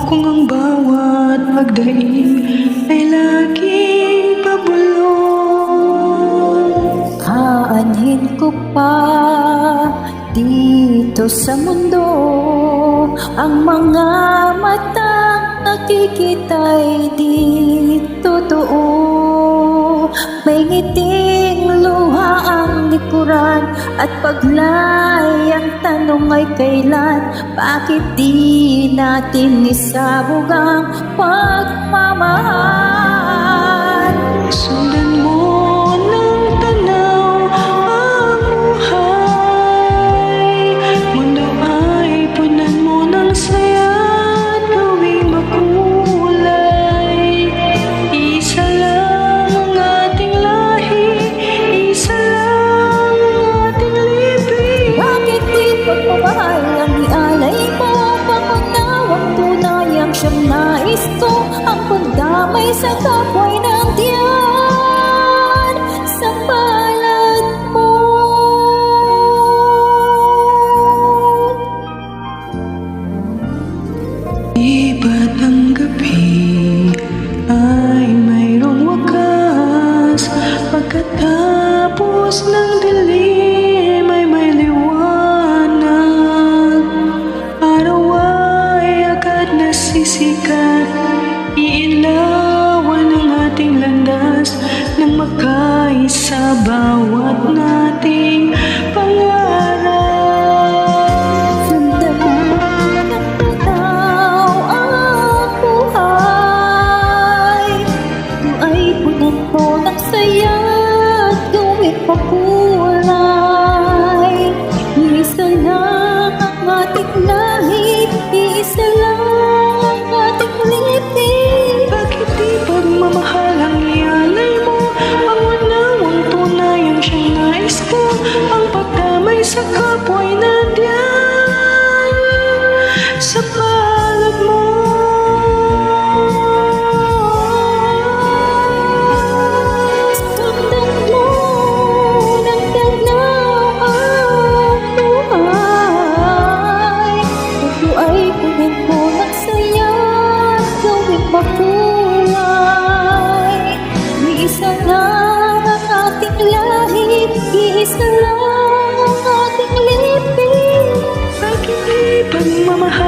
kung ang bawat pagdaing ay laging pabulong. Aanhin ko pa dito sa mundo ang mga matang nakikita'y di totoo. May ngiting luha ang likuran at paglay ang tanong ay kailan. Bakit di natin isabog ang pagmamahal? Sundan mo ng tanaw ang buhay, mundo ay punan mo ng saya at gawing makulay. Isa lang ang ating lahi, isa lang ang ating libing. Bakit di pagmamahal ang ialay mo? Pangunawang tunay ang siyang nais ko, ang pagdamay sa kapwa'y nandiyan sa palad mo. Iba't ang gabi ay mayroong wakas, pagkatapos ng dilim ay may liwanag. Araw ay agad nasisikat, iilawan ang ating landas nang makaisa bawat nating pangarap. Sundan mo ng tanaw ang buhay, ito ay punan mo ng saya at gawing makulay. Iisa lang ang ating lahi, iisa lang ang ating libing. Bakit di pagmamahal ang ialay mo? Ang wanawang tunay ang siyang nais ko, ang pagdamay sa kapwa'y nandiyan sa palad mo. Sundan mo ng tanaw ang buhay, ito ay punan mo ng saya at gawing makulay. Iisa lang ang ating lahi, iisa lang ang ating libing. Bakit di pagmamahal